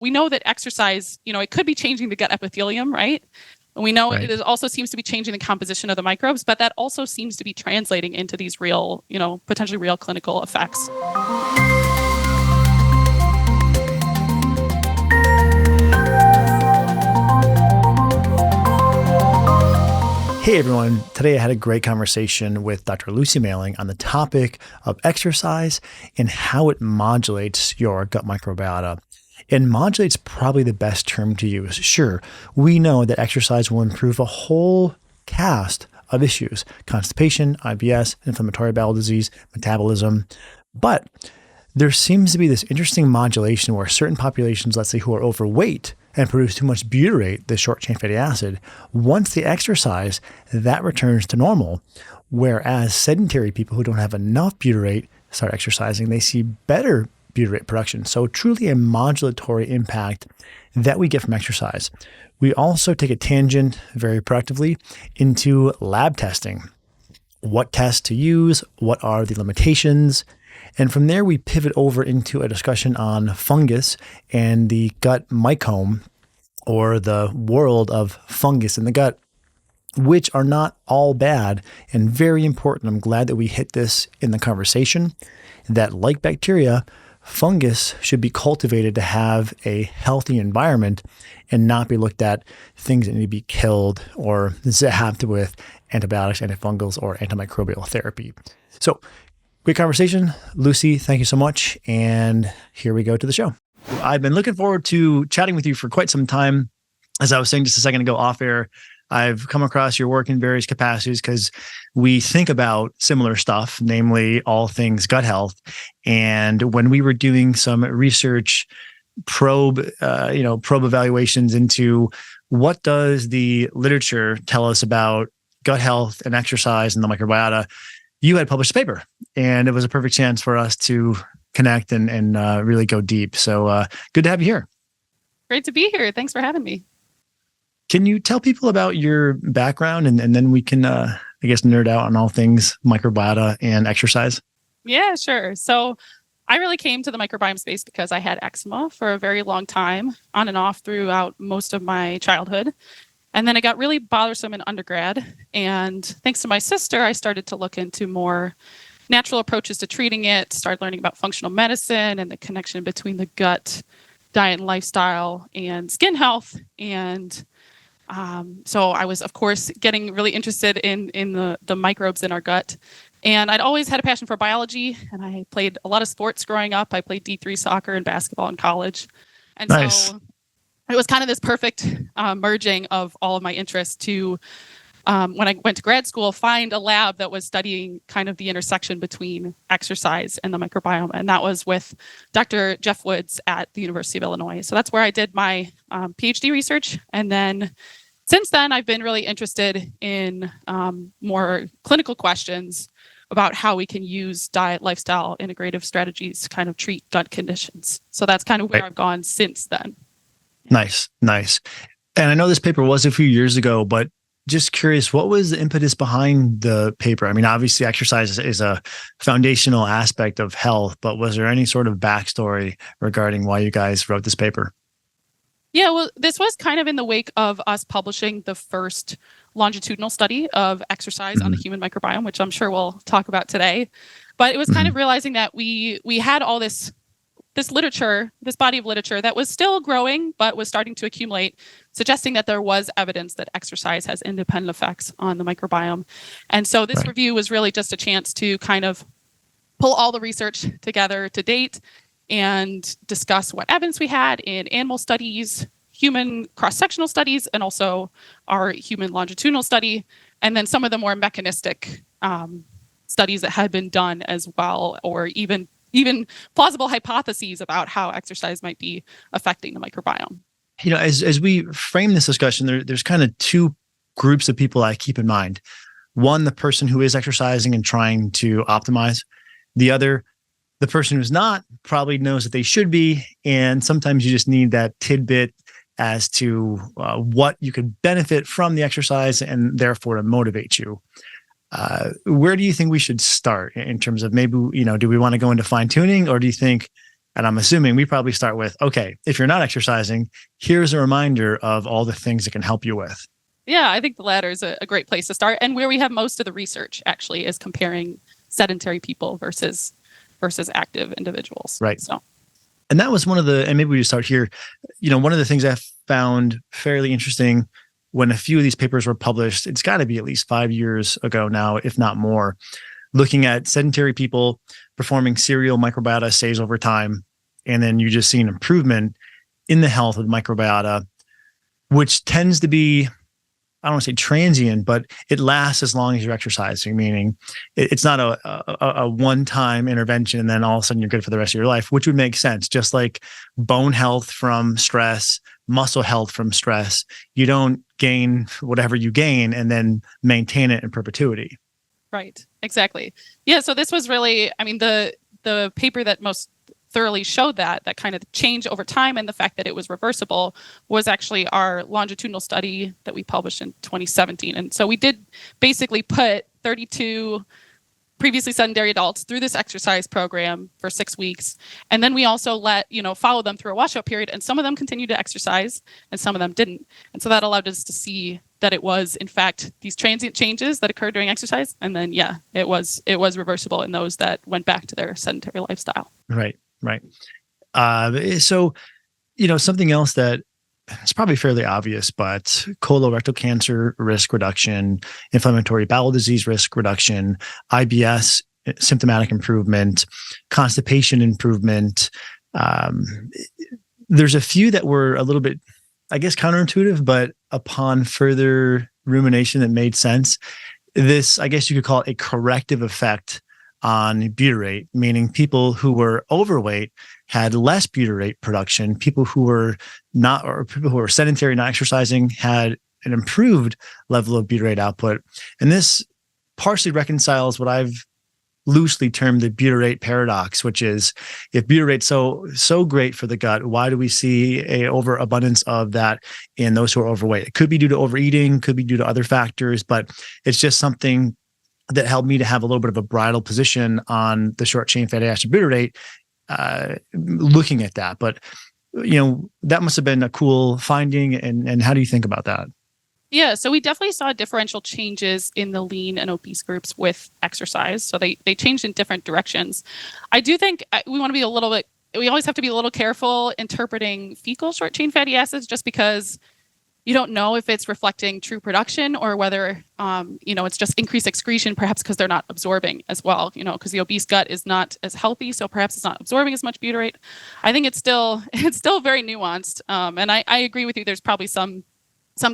we know that exercise, it could be changing the gut epithelium, right? And we know it also seems to be changing the composition of the microbes, but that also seems to be translating into these real, potentially real clinical effects. Hey everyone, today I had a great conversation with Dr. Lucy Mailing on the topic of exercise and how it modulates your gut microbiota. And modulate's probably the best term to use. Sure, we know that exercise will improve a whole cast of issues: constipation, IBS, inflammatory bowel disease, metabolism. But there seems to be this interesting modulation where certain populations, let's say who are overweight and produce too much butyrate, the short-chain fatty acid, once they exercise, that returns to normal. Whereas sedentary people who don't have enough butyrate start exercising, they see better butyrate production. So truly a modulatory impact that we get from exercise. We also take a tangent very productively into lab testing. What tests to use? What are the limitations? And from there, we pivot over into a discussion on fungus and the gut mycome, or the world of fungus in the gut, which are not all bad and very important. I'm glad that we hit this in the conversation, that like bacteria, fungus should be cultivated to have a healthy environment and not be looked at things that need to be killed or zapped with antibiotics, antifungals, or antimicrobial therapy. So, great conversation. Lucy, thank you so much. And here we go to the show. I've been looking forward to chatting with you for quite some time. As I was saying just a second ago off air, I've come across your work in various capacities because we think about similar stuff, namely all things gut health. And when we were doing some research probe evaluations into what does the literature tell us about gut health and exercise and the microbiota, you had published a paper, and it was a perfect chance for us to connect and really go deep. So good to have you here. Great to be here. Thanks for having me. Can you tell people about your background, and then we can, nerd out on all things microbiota and exercise? Yeah, sure. So I really came to the microbiome space because I had eczema for a very long time, on and off throughout most of my childhood. And then it got really bothersome in undergrad. And thanks to my sister, I started to look into more natural approaches to treating it, started learning about functional medicine and the connection between the gut, diet and lifestyle, and skin health. And so I was, of course, getting really interested in the microbes in our gut. And I'd always had a passion for biology, and I played a lot of sports growing up. I played D3 soccer and basketball in college. And nice. So it was kind of this perfect merging of all of my interests to, when I went to grad school, find a lab that was studying kind of the intersection between exercise and the microbiome. And that was with Dr. Jeff Woods at the University of Illinois. So that's where I did my PhD research. And then since then, I've been really interested in more clinical questions about how we can use diet, lifestyle, integrative strategies to kind of treat gut conditions. So that's kind of where I've gone since then. Nice. And I know this paper was a few years ago, but just curious, what was the impetus behind the paper? I mean, obviously exercise is a foundational aspect of health, but was there any sort of backstory regarding why you guys wrote this paper? Yeah, well, this was kind of in the wake of us publishing the first longitudinal study of exercise on the human microbiome, which I'm sure we'll talk about today. But it was kind of realizing that we had all this literature, this body of literature that was still growing, but was starting to accumulate, suggesting that there was evidence that exercise has independent effects on the microbiome. And so this review was really just a chance to kind of pull all the research together to date and discuss what evidence we had in animal studies, human cross-sectional studies, and also our human longitudinal study, and then some of the more mechanistic studies that had been done as well, or even plausible hypotheses about how exercise might be affecting the microbiome. You know, as we frame this discussion, there's kind of two groups of people I keep in mind. One, the person who is exercising and trying to optimize. The other, the person who's not, probably knows that they should be. And sometimes you just need that tidbit as to what you could benefit from the exercise and therefore to motivate you. Where do you think we should start in terms of maybe, do we want to go into fine tuning, or do you think And I'm assuming we probably start with, okay, if you're not exercising, here's a reminder of all the things it can help you with. Yeah, I think the latter is a great place to start, and where we have most of the research actually is comparing sedentary people versus active individuals. Right. So, and that was one of the, and maybe we just start here. One of the things I found fairly interesting when a few of these papers were published, it's got to be at least 5 years ago now, if not more, looking at sedentary people performing serial microbiota assays over time, and then you just see an improvement in the health of the microbiota, which tends to be, I don't want to say transient, but it lasts as long as you're exercising, meaning it's not a one-time intervention and then all of a sudden you're good for the rest of your life, which would make sense. Just like bone health from stress, muscle health from stress, you don't gain whatever you gain and then maintain it in perpetuity. Right, exactly. Yeah, so this was really, I mean, the paper that most thoroughly showed that kind of change over time and the fact that it was reversible was actually our longitudinal study that we published in 2017. And so we did basically put 32 previously sedentary adults through this exercise program for 6 weeks. And then we also follow them through a washout period, and some of them continued to exercise and some of them didn't. And so that allowed us to see that it was in fact these transient changes that occurred during exercise. And then, it was reversible in those that went back to their sedentary lifestyle. Right. So, something else that it's probably fairly obvious, but colorectal cancer risk reduction, inflammatory bowel disease risk reduction, IBS symptomatic improvement, constipation improvement. There's a few that were a little bit, I guess, counterintuitive, but upon further rumination, that made sense. This, I guess you could call it a corrective effect on butyrate, meaning people who were overweight had less butyrate production. People who were not, or people who were sedentary, not exercising, had an improved level of butyrate output. And this partially reconciles what I've loosely termed the butyrate paradox, which is if butyrate's so great for the gut, why do we see a overabundance of that in those who are overweight? It could be due to overeating, could be due to other factors, but it's just something that helped me to have a little bit of a bridle position on the short chain fatty acid butyrate, looking at that. But, that must have been a cool finding. And how do you think about that? Yeah, so we definitely saw differential changes in the lean and obese groups with exercise. So they changed in different directions. I do think we always have to be a little careful interpreting fecal short chain fatty acids, just because you don't know if it's reflecting true production or whether, it's just increased excretion, perhaps because they're not absorbing as well, because the obese gut is not as healthy. So perhaps it's not absorbing as much butyrate. I think it's still very nuanced. And I agree with you. There's probably some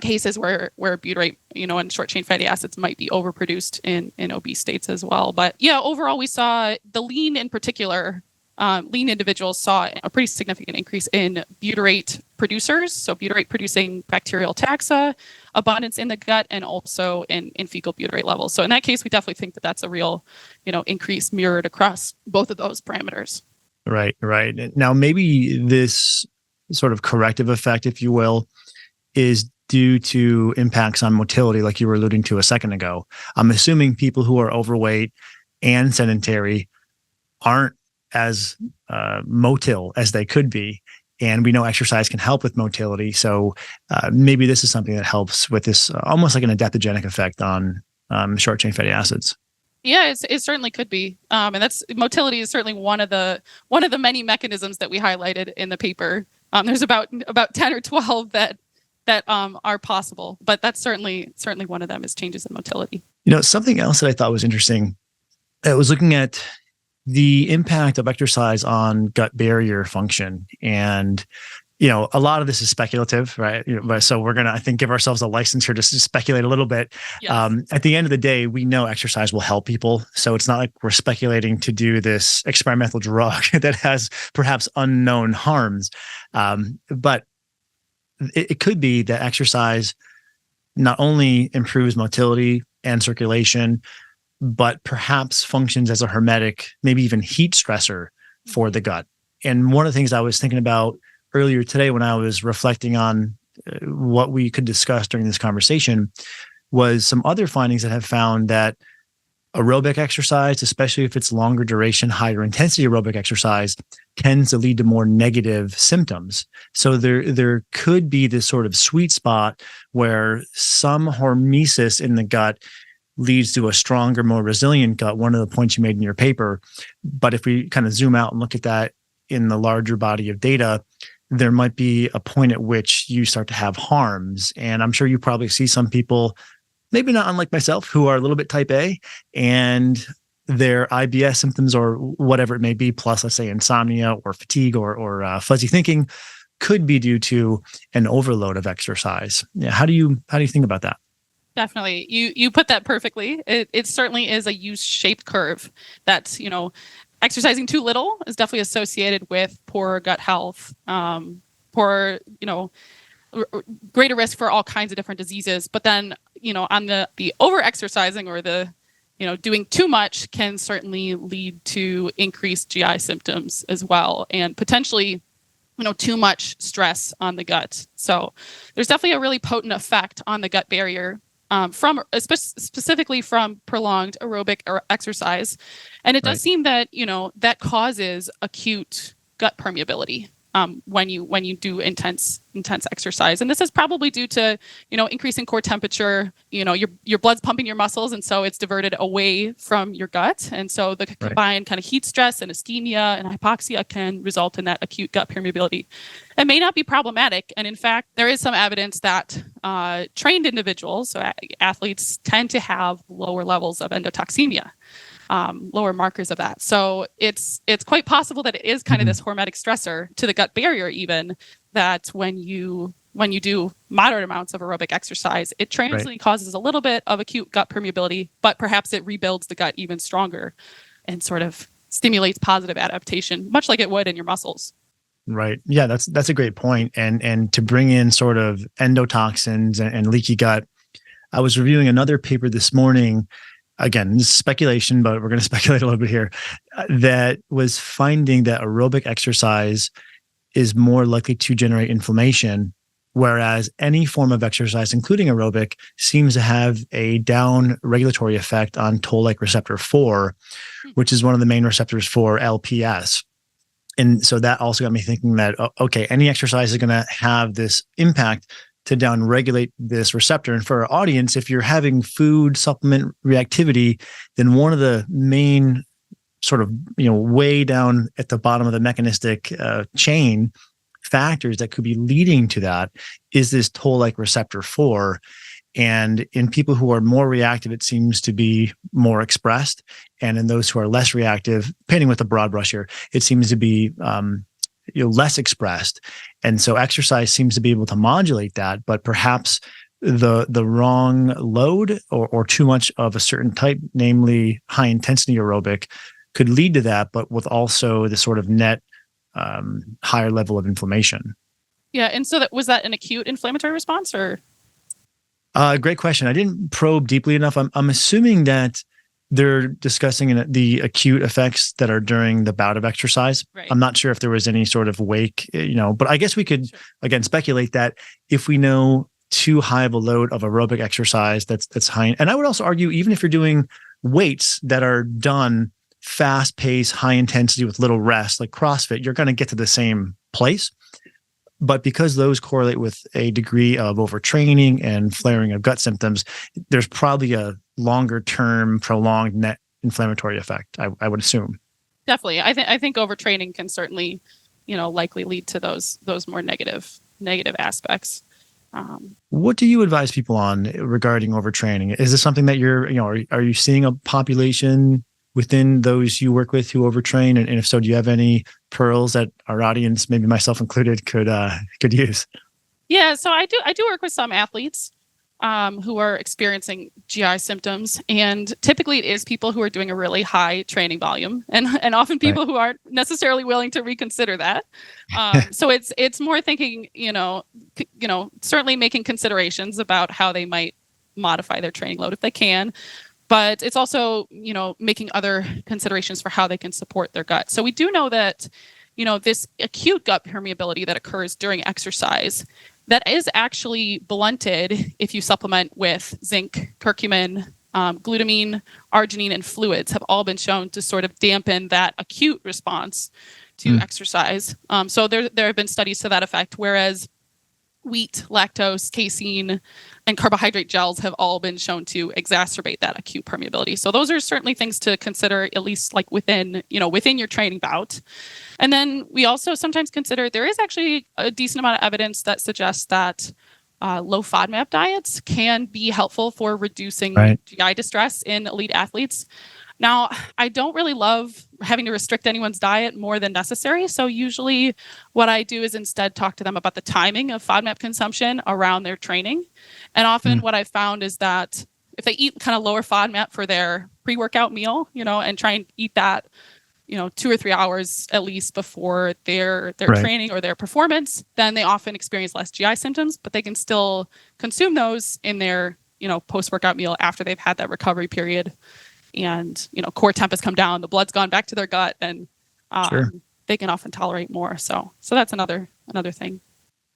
cases where butyrate, and short chain fatty acids might be overproduced in obese states as well. But yeah, overall, we saw the lean in particular, lean individuals saw a pretty significant increase in butyrate producers. So butyrate producing bacterial taxa, abundance in the gut, and also in fecal butyrate levels. So in that case, we definitely think that that's a real, increase mirrored across both of those parameters. Right. Now, maybe this sort of corrective effect, if you will, is due to impacts on motility, like you were alluding to a second ago. I'm assuming people who are overweight and sedentary aren't as motile as they could be. And we know exercise can help with motility. So maybe this is something that helps with this almost like an adaptogenic effect on short chain fatty acids. Yeah, it certainly could be. And motility is certainly one of the many mechanisms that we highlighted in the paper. There's about 10 or 12 that are possible, but that's certainly one of them is changes in motility. Something else that I thought was interesting, I was looking at the impact of exercise on gut barrier function. And, a lot of this is speculative, right? So we're going to, I think, give ourselves a license here to speculate a little bit. Yes. At the end of the day, we know exercise will help people. So it's not like we're speculating to do this experimental drug that has perhaps unknown harms. But it could be that exercise not only improves motility and circulation, but perhaps functions as a hermetic, maybe even heat stressor for the gut. And one of the things I was thinking about earlier today when I was reflecting on what we could discuss during this conversation was some other findings that have found that aerobic exercise, especially if it's longer duration, higher intensity aerobic exercise, tends to lead to more negative symptoms. So there could be this sort of sweet spot where some hormesis in the gut leads to a stronger, more resilient gut, one of the points you made in your paper. But if we kind of zoom out and look at that in the larger body of data, there might be a point at which you start to have harms. And I'm sure you probably see some people, maybe not unlike myself, who are a little bit type A and their IBS symptoms or whatever it may be, plus let's say insomnia or fatigue or fuzzy thinking, could be due to an overload of exercise. Yeah, how do you think about that? Definitely. You put that perfectly. It certainly is a U-shaped curve that's, exercising too little is definitely associated with poor gut health, poor, greater risk for all kinds of different diseases. But then, on the over-exercising or the, doing too much can certainly lead to increased GI symptoms as well, and potentially, too much stress on the gut. So there's definitely a really potent effect on the gut barrier specifically from prolonged aerobic exercise. And it does seem that, that causes acute gut permeability when you do intense exercise. And this is probably due to, increasing core temperature, your blood's pumping your muscles. And so it's diverted away from your gut. And so the combined kind of heat stress and ischemia and hypoxia can result in that acute gut permeability. It may not be problematic. And in fact, there is some evidence that trained individuals, so athletes, tend to have lower levels of endotoxemia. Lower markers of that. So it's quite possible that it is kind of this hormetic stressor to the gut barrier, even that when you do moderate amounts of aerobic exercise, it transiently causes a little bit of acute gut permeability, but perhaps it rebuilds the gut even stronger and sort of stimulates positive adaptation, much like it would in your muscles. Right. Yeah, that's a great point. And to bring in sort of endotoxins and leaky gut, I was reviewing another paper this morning. Again, this is speculation, but we're going to speculate a little bit here, that was finding that aerobic exercise is more likely to generate inflammation, whereas any form of exercise, including aerobic, seems to have a down regulatory effect on toll-like receptor 4, which is one of the main receptors for LPS. And so that also got me thinking that, okay, any exercise is going to have this impact to downregulate this receptor. And for our audience, if you're having food supplement reactivity, then one of the main sort of, way down at the bottom of the mechanistic chain factors that could be leading to that is this toll-like receptor 4. And in people who are more reactive, it seems to be more expressed. And in those who are less reactive, painting with a broad brush here, it seems to be less expressed. And so exercise seems to be able to modulate that, but perhaps the wrong load or too much of a certain type, namely high intensity aerobic, could lead to that, but with also the sort of net higher level of inflammation. Yeah. And so was that an acute inflammatory response or? Great question. I didn't probe deeply enough. I'm assuming that they're discussing the acute effects that are during the bout of exercise. Right. I'm not sure if there was any sort of wake, but I guess we could, again, speculate that if we know too high of a load of aerobic exercise that's high. And I would also argue, even if you're doing weights that are done fast pace, high intensity with little rest, like CrossFit, you're going to get to the same place. But because those correlate with a degree of overtraining and flaring of gut symptoms, there's probably a longer term, prolonged net inflammatory effect, I would assume. Definitely. I think overtraining can certainly, likely lead to those more negative aspects. What do you advise people on regarding overtraining? Is this something that are you seeing a population within those you work with who overtrain? And if so, do you have any pearls that our audience, maybe myself included, could use? Yeah, so I do work with some athletes who are experiencing GI symptoms, and typically it is people who are doing a really high training volume, and often people who aren't necessarily willing to reconsider that. So it's more thinking, certainly making considerations about how they might modify their training load if they can. But it's also, making other considerations for how they can support their gut. So we do know that, this acute gut permeability that occurs during exercise, that is actually blunted if you supplement with zinc, curcumin, glutamine, arginine, and fluids have all been shown to sort of dampen that acute response to exercise. So there have been studies to that effect, whereas wheat, lactose, casein, and carbohydrate gels have all been shown to exacerbate that acute permeability. So those are certainly things to consider, at least like within your training bout. And then we also sometimes consider there is actually a decent amount of evidence that suggests that low FODMAP diets can be helpful for reducing GI distress in elite athletes. Now, I don't really love having to restrict anyone's diet more than necessary. So usually what I do is instead talk to them about the timing of FODMAP consumption around their training. And often what I've found is that if they eat kind of lower FODMAP for their pre-workout meal, and try and eat that, 2 or 3 hours at least before their training or their performance, then they often experience less GI symptoms, but they can still consume those in their, post-workout meal after they've had that recovery period. And, core temp has come down, the blood's gone back to their gut, and they can often tolerate more. So that's another thing.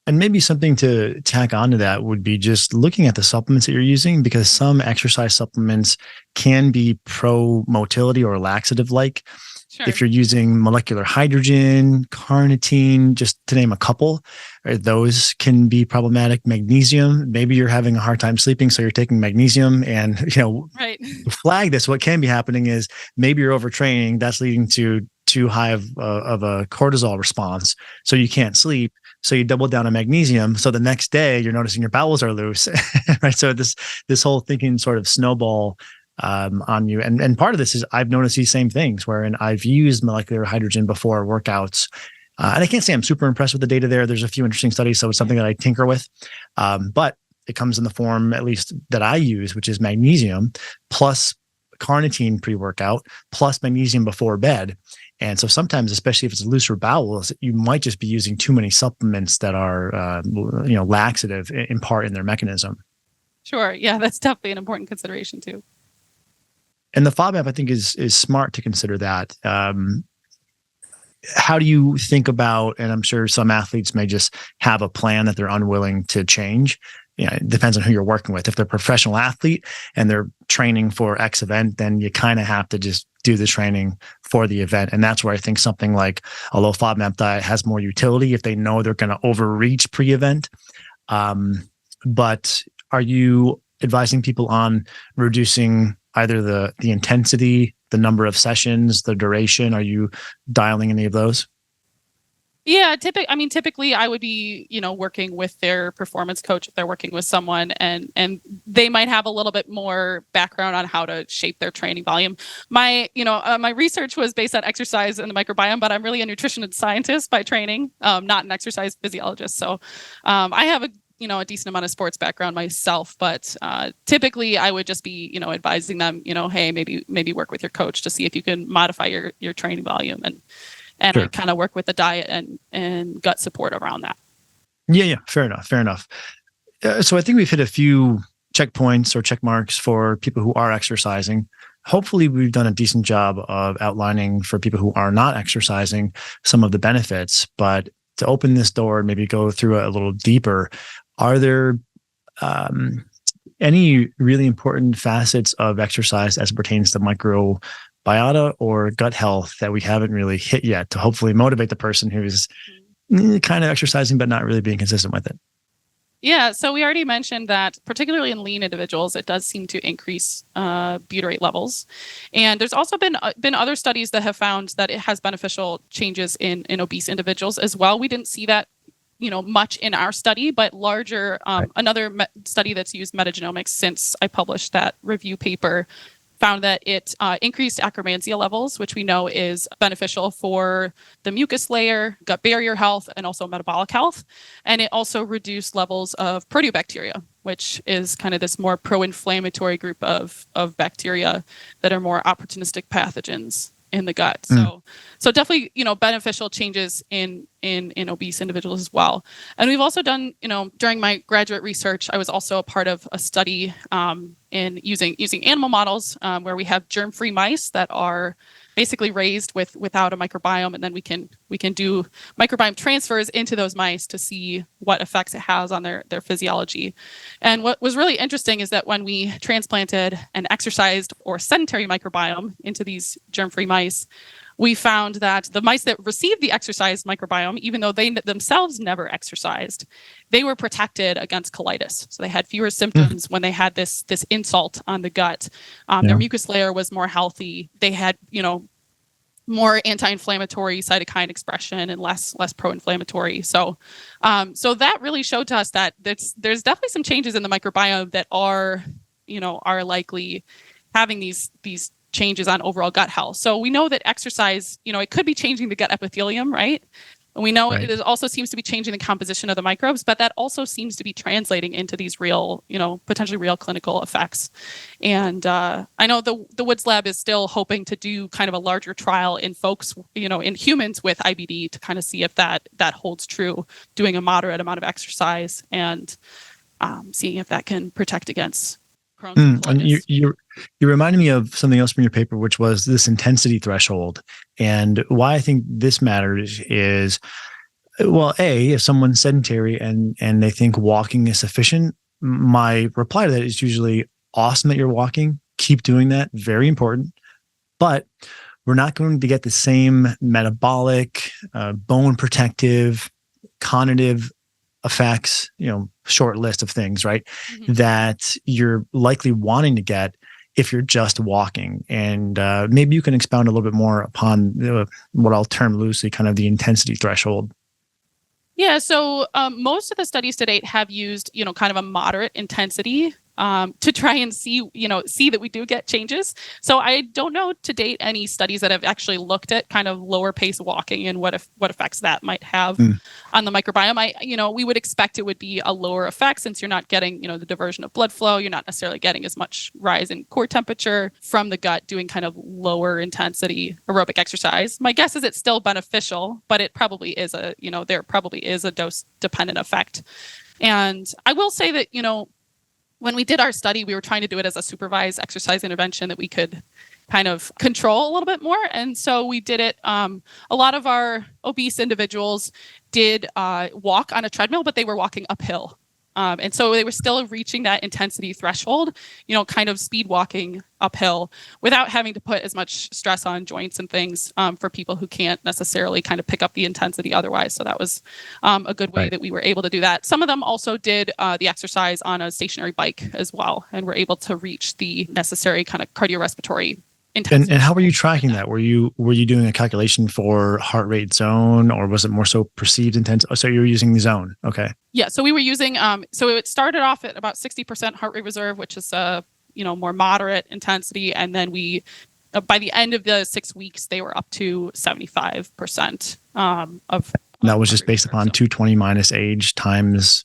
And maybe something to tack onto that would be just looking at the supplements that you're using, because some exercise supplements can be pro-motility or laxative-like. Sure. If you're using molecular hydrogen, carnitine, just to name a couple, those can be problematic. Magnesium, maybe you're having a hard time sleeping, so you're taking magnesium, and to flag this, what can be happening is maybe you're overtraining. That's leading to too high of a cortisol response, so you can't sleep. So you double down on magnesium. So the next day you're noticing your bowels are loose, right? So this whole thinking sort of snowball on you. And part of this is I've noticed these same things wherein I've used molecular hydrogen before workouts. And I can't say I'm super impressed with the data there. There's a few interesting studies, so it's something that I tinker with. But it comes in the form, at least that I use, which is magnesium plus carnitine pre-workout plus magnesium before bed. And so sometimes, especially if it's looser bowels, you might just be using too many supplements that are, laxative in part in their mechanism. Sure. Yeah, that's definitely an important consideration too. And the FODMAP, I think, is smart to consider that. How do you think about, and I'm sure some athletes may just have a plan that they're unwilling to change. It depends on who you're working with. If they're a professional athlete and they're training for X event, then you kind of have to just do the training for the event. And that's where I think something like a low FODMAP diet has more utility if they know they're going to overreach pre-event. But are you advising people on reducing either the intensity, the number of sessions, the duration? Are you dialing any of those? Yeah, typically I would be, working with their performance coach if they're working with someone, and they might have a little bit more background on how to shape their training volume. My research was based on exercise and the microbiome, but I'm really a nutrition scientist by training, not an exercise physiologist. So I have a decent amount of sports background myself, but typically I would just be, advising them, hey, maybe work with your coach to see if you can modify your training volume and sure. I kind of work with the diet and gut support around that. Yeah. Fair enough. So I think we've hit a few checkpoints or check marks for people who are exercising. Hopefully we've done a decent job of outlining for people who are not exercising some of the benefits, but to open this door, maybe go through it a little deeper. Are there any really important facets of exercise as it pertains to microbiota or gut health that we haven't really hit yet to hopefully motivate the person who's kind of exercising but not really being consistent with it? Yeah, so we already mentioned that particularly in lean individuals, it does seem to increase butyrate levels. And there's also been other studies that have found that it has beneficial changes in obese individuals as well. We didn't see that much in our study, but larger, another study that's used metagenomics since I published that review paper found that it increased Akkermansia levels, which we know is beneficial for the mucus layer, gut barrier health, and also metabolic health. And it also reduced levels of proteobacteria, which is kind of this more pro-inflammatory group of bacteria that are more opportunistic pathogens in the gut. So definitely, beneficial changes in obese individuals as well. And we've also done, during my graduate research, I was also a part of a study in using animal models where we have germ-free mice that are basically raised without a microbiome, and then we can do microbiome transfers into those mice to see what effects it has on their physiology. And what was really interesting is that when we transplanted an exercised or sedentary microbiome into these germ-free mice, we found that the mice that received the exercised microbiome, even though they themselves never exercised, they were protected against colitis. So they had fewer symptoms when they had this insult on the gut. Their mucus layer was more healthy. They had, more anti-inflammatory cytokine expression and less pro-inflammatory. So that really showed to us that there's definitely some changes in the microbiome that are likely having these changes on overall gut health. So we know that exercise, it could be changing the gut epithelium, right? And we know it also seems to be changing the composition of the microbes, but that also seems to be translating into these real, potentially real clinical effects. And I know the Woods Lab is still hoping to do kind of a larger trial in folks, in humans with IBD to kind of see if that holds true, doing a moderate amount of exercise and seeing if that can protect against Crohn's and you reminded me of something else from your paper, which was this intensity threshold. And why I think this matters is, well, if someone's sedentary and they think walking is sufficient, my reply to that is usually awesome that you're walking. Keep doing that. Very important. But we're not going to get the same metabolic, bone protective, cognitive effects, short list of things, right? Mm-hmm. That you're likely wanting to get if you're just walking. And maybe you can expound a little bit more upon what I'll term loosely kind of the intensity threshold. Yeah, so most of the studies to date have used, kind of a moderate intensity to try and see that we do get changes. So I don't know to date any studies that have actually looked at kind of lower pace walking and what effects that might have on the microbiome. We would expect it would be a lower effect since you're not getting, the diversion of blood flow. You're not necessarily getting as much rise in core temperature from the gut doing kind of lower intensity aerobic exercise. My guess is it's still beneficial, but it probably is there probably is a dose dependent effect. And I will say that, when we did our study, we were trying to do it as a supervised exercise intervention that we could kind of control a little bit more. And so we did it. A lot of our obese individuals did walk on a treadmill, but they were walking uphill. And so they were still reaching that intensity threshold, kind of speed walking uphill without having to put as much stress on joints and things for people who can't necessarily kind of pick up the intensity otherwise. So that was a good way that we were able to do that. Some of them also did the exercise on a stationary bike as well, and were able to reach the necessary kind of cardiorespiratory intensity. And how were you tracking that? Were you doing a calculation for heart rate zone, or was it more so perceived intensity? So you were using the zone. Okay. Yeah. So we were using, so it started off at about 60% heart rate reserve, which is more moderate intensity. And then we, by the end of the 6 weeks, they were up to 75% of. That was just based upon 220 minus age times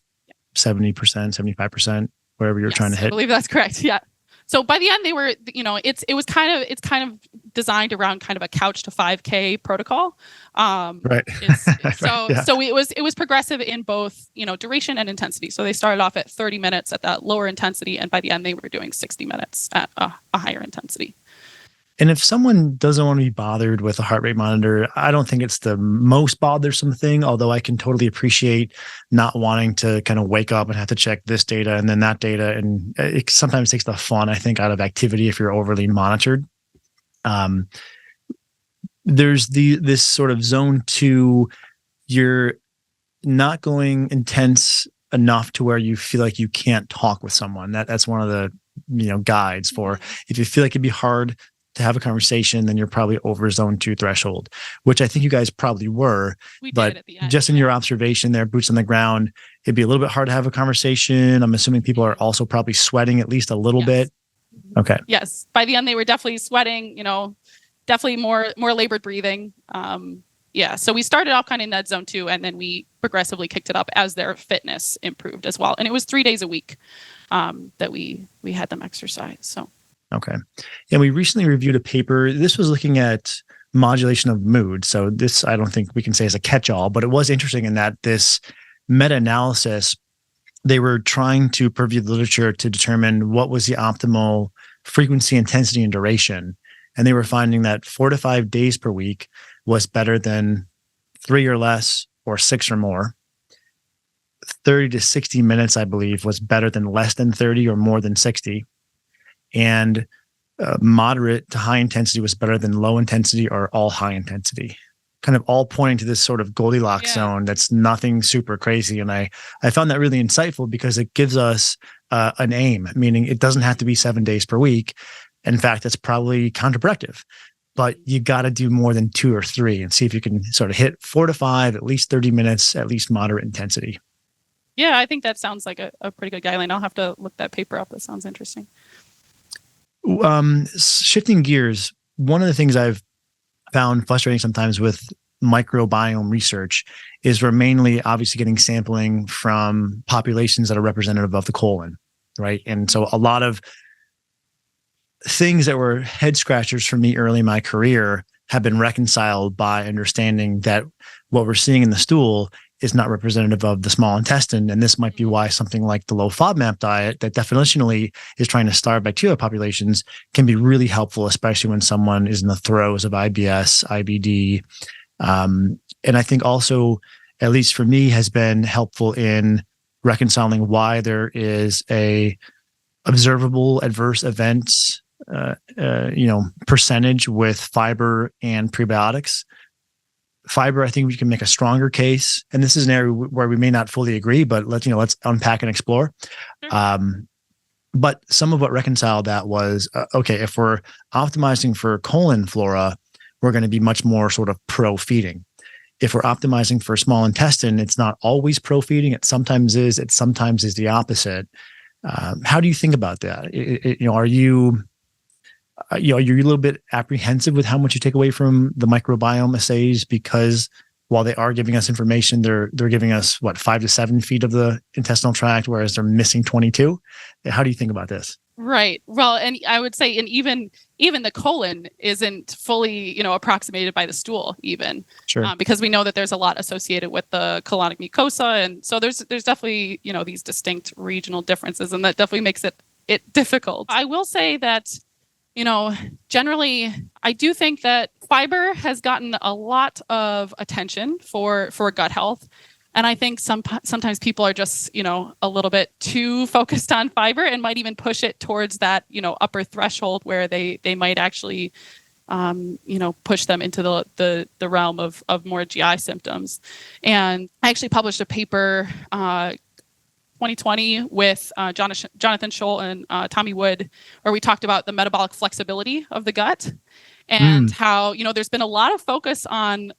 70%, 75%, wherever you're trying to hit. I believe that's correct. Yeah. So by the end, they were, it's kind of designed around kind of a couch to 5K protocol. Right. So it was progressive in both, duration and intensity. So they started off at 30 minutes at that lower intensity, and by the end, they were doing 60 minutes at a higher intensity. And if someone doesn't want to be bothered with a heart rate monitor, I don't think it's the most bothersome thing, although I can totally appreciate not wanting to kind of wake up and have to check this data and then that data. And it sometimes takes the fun, I think, out of activity if you're overly monitored. There's this sort of zone 2, you're not going intense enough to where you feel like you can't talk with someone. That's one of the guides for if you feel like it'd be hard to have a conversation, then you're probably over zone 2 threshold, which I think you guys probably were. We but did at the end, just in your observation there, boots on the ground, it'd be a little bit hard to have a conversation. I'm assuming people are also probably sweating at least a little bit. Okay. Yes. By the end, they were definitely sweating, definitely more labored breathing. So we started off kind of in that zone 2, and then we progressively kicked it up as their fitness improved as well. And it was 3 days a week that we had them exercise. So. Okay. And we recently reviewed a paper. This was looking at modulation of mood. So this, I don't think we can say is a catch-all, but it was interesting in that this meta-analysis, they were trying to purview the literature to determine what was the optimal frequency, intensity, and duration. and they were finding that 4 to 5 days per week was better than 3 or less or 6 or more. 30 to 60 minutes, I believe, was better than less than 30 or more than 60. And moderate to high intensity was better than low intensity or all high intensity. Kind of all pointing to this sort of Goldilocks zone that's nothing super crazy. And I found that really insightful because it gives us an aim, meaning it doesn't have to be 7 days per week. In fact, that's probably counterproductive. But you got to do more than 2 or 3 and see if you can sort of hit 4 to 5, at least 30 minutes, at least moderate intensity. Yeah, I think that sounds like a pretty good guideline. I'll have to look that paper up. That sounds interesting. Shifting gears, one of the things I've found frustrating sometimes with microbiome research is we're mainly obviously getting sampling from populations that are representative of the colon, right? And so a lot of things that were head scratchers for me early in my career have been reconciled by understanding that what we're seeing in the stool is not representative of the small intestine. And this might be why something like the low FODMAP diet that definitionally is trying to starve bacterial populations can be really helpful, especially when someone is in the throes of IBS, IBD. And I think also, at least for me, has been helpful in reconciling why there is a observable adverse events percentage with fiber and prebiotics. Fiber, I think we can make a stronger case, and this is an area where we may not fully agree, but let's unpack and explore. Sure. But some of what reconciled that was, okay, if we're optimizing for colon flora, we're going to be much more sort of pro-feeding. If we're optimizing for small intestine, it's not always pro-feeding. It sometimes is. It sometimes is the opposite. How do you think about that? Are you a little bit apprehensive with how much you take away from the microbiome assays, because while they are giving us information, they're giving us 5 to 7 feet of the intestinal tract, whereas they're missing 22. How do you think about this? Right. Well, and I would say, and even the colon isn't fully, approximated by the stool even. Sure. Because we know that there's a lot associated with the colonic mucosa. And so there's definitely, these distinct regional differences, and that definitely makes it difficult. I will say that, generally, I do think that fiber has gotten a lot of attention for gut health. And I think sometimes people are just, a little bit too focused on fiber and might even push it towards that, upper threshold where they might actually, push them into the realm of more GI symptoms. And I actually published a paper 2020 with Jonathan Scholl and Tommy Wood, where we talked about the metabolic flexibility of the gut. And how, there's been a lot of focus on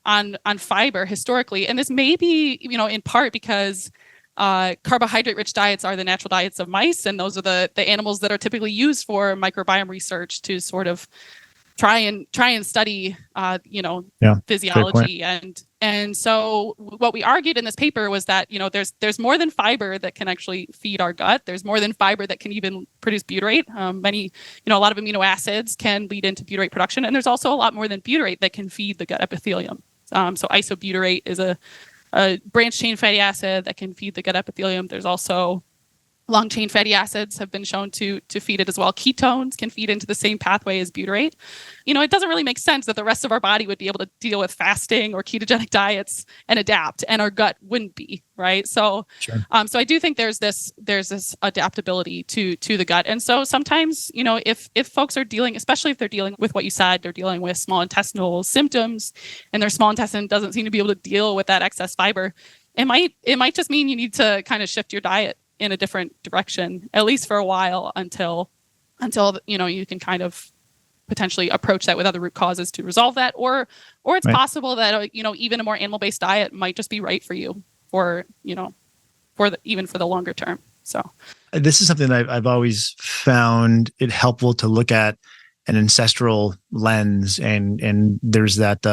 fiber historically. And this may be, in part because carbohydrate-rich diets are the natural diets of mice. And those are the animals that are typically used for microbiome research to sort of try and study, physiology. And so what we argued in this paper was that, there's more than fiber that can actually feed our gut. There's more than fiber that can even produce butyrate. A lot of amino acids can lead into butyrate production. And there's also a lot more than butyrate that can feed the gut epithelium. So isobutyrate is a branched chain fatty acid that can feed the gut epithelium. There's also long chain fatty acids have been shown to feed it as well. Ketones can feed into the same pathway as butyrate. It doesn't really make sense that the rest of our body would be able to deal with fasting or ketogenic diets and adapt, and our gut wouldn't be, right? So, sure. So I do think there's this adaptability to the gut. And so sometimes, if folks are dealing, especially if they're dealing with what you said, they're dealing with small intestinal symptoms, and their small intestine doesn't seem to be able to deal with that excess fiber, it might just mean you need to kind of shift your diet in a different direction, at least for a while, until you can kind of potentially approach that with other root causes to resolve that, or it's possible that even a more animal-based diet might just be right for you even for the longer term. So this is something that I've always found it helpful to look at an ancestral lens, and there's that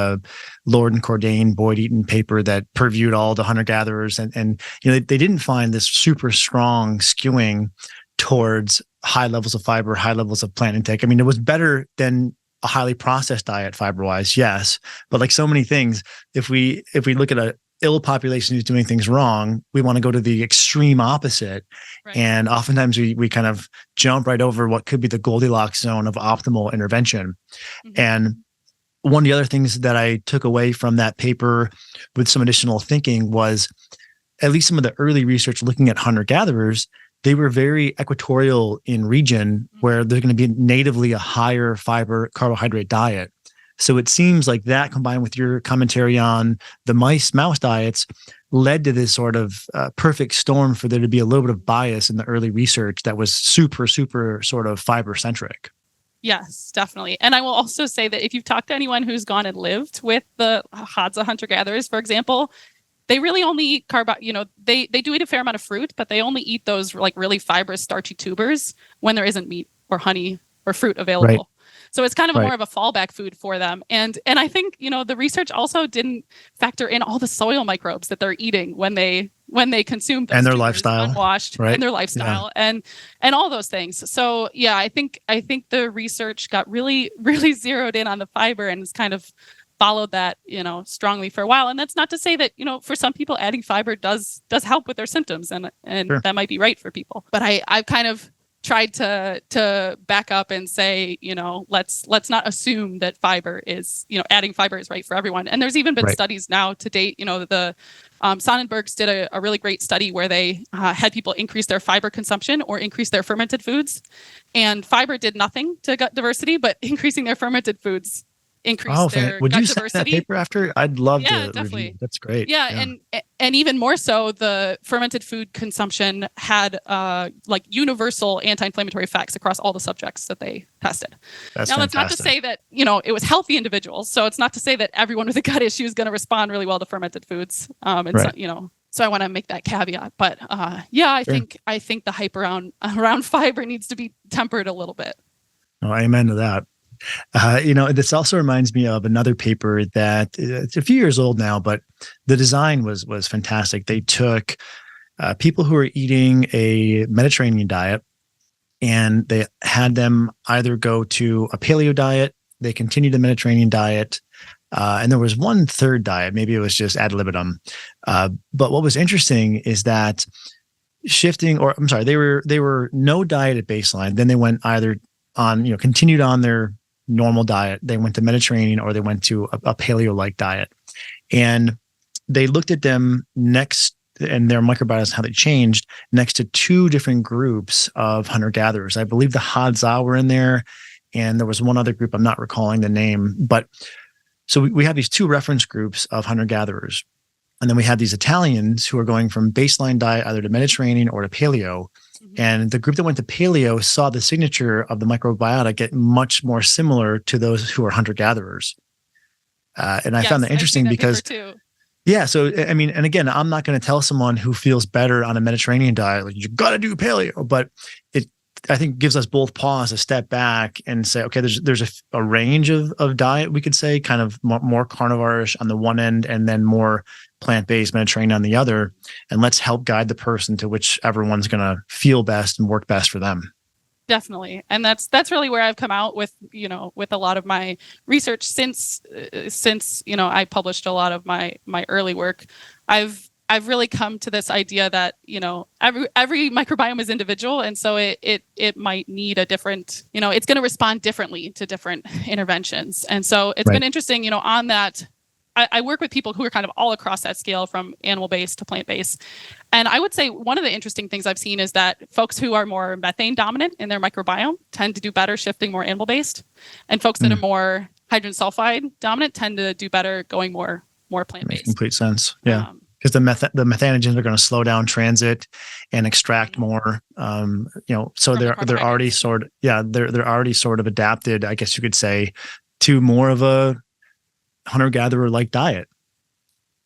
Lord and Cordain Boyd Eaton paper that previewed all the hunter-gatherers, and they didn't find this super strong skewing towards high levels of fiber, high levels of plant intake. I mean, it was better than a highly processed diet fiber-wise, yes, but like so many things, if we look at ill population who's doing things wrong. We want to go to the extreme opposite. Right. And oftentimes we kind of jump right over what could be the Goldilocks zone of optimal intervention. Mm-hmm. And one of the other things that I took away from that paper with some additional thinking was at least some of the early research looking at hunter-gatherers, they were very equatorial in region where there's going to be natively a higher fiber carbohydrate diet. So it seems like that combined with your commentary on the mouse diets led to this sort of perfect storm for there to be a little bit of bias in the early research that was super, super sort of fiber centric. Yes, definitely. And I will also say that if you've talked to anyone who's gone and lived with the Hadza hunter-gatherers, for example, they really only eat they do eat a fair amount of fruit, but they only eat those like really fibrous, starchy tubers when there isn't meat or honey or fruit available. Right. So it's kind of more of a fallback food for them. And I think, the research also didn't factor in all the soil microbes that they're eating when they consume those and their tubers, lifestyle, unwashed, right? And their lifestyle, and all those things. So yeah, I think the research got really, really zeroed in on the fiber and has kind of followed that, strongly for a while. And that's not to say that, for some people adding fiber does help with their symptoms, and Sure. that might be right for people. But I've kind of tried to back up and say, let's not assume that fiber is, adding fiber is right for everyone. And there's even been studies now to date, the Sonnenbergs did a really great study where they had people increase their fiber consumption or increase their fermented foods. And fiber did nothing to gut diversity, but increasing their fermented foods increase their would gut you send diversity. that paper after? I'd love to definitely. review. That's great. Yeah, and even more so, the fermented food consumption had like universal anti-inflammatory effects across all the subjects that they tested. That's now, fantastic. that's not to say that it was healthy individuals. So it's not to say that everyone with a gut issue is going to respond really well to fermented foods. So I want to make that caveat. But I think the hype around fiber needs to be tempered a little bit. Oh, amen to that. This also reminds me of another paper that it's a few years old now, but the design was fantastic. They took people who were eating a Mediterranean diet and they had them either go to a paleo diet, they continued the Mediterranean diet, and there was one third diet, maybe it was just ad libitum. But what was interesting is that they were no diet at baseline. Then they went either on, continued on their normal diet, they went to Mediterranean, or they went to a paleo-like diet. And they looked at them next, and their microbiota, how they changed next to two different groups of hunter-gatherers. I believe the Hadza were in there, and there was one other group, I'm not recalling the name. But so we have these two reference groups of hunter-gatherers. And then we have these Italians who are going from baseline diet either to Mediterranean or to paleo. And the group that went to paleo saw the signature of the microbiota get much more similar to those who are hunter-gatherers. And I found that interesting because, so, I mean, and again, I'm not going to tell someone who feels better on a Mediterranean diet, like, you got to do paleo, but I think gives us both pause to step back and say, okay, there's a range of diet, we could say, kind of more carnivore-ish on the one end, and then more plant-based Mediterranean on the other. And let's help guide the person to whichever one's going to feel best and work best for them. Definitely. And that's really where I've come out with, with a lot of my research since I published a lot of my early work. I've really come to this idea that, every microbiome is individual. And so it might need a different, it's going to respond differently to different interventions. And so it's been interesting, on that. I work with people who are kind of all across that scale from animal-based to plant-based. And I would say one of the interesting things I've seen is that folks who are more methane dominant in their microbiome tend to do better shifting more animal-based. And folks that are more hydrogen sulfide dominant tend to do better going more plant-based. Makes complete sense. Yeah. Because the methanogens are going to slow down transit and extract more. So they're already they're already sort of adapted, I guess you could say, to more of a hunter-gatherer like diet.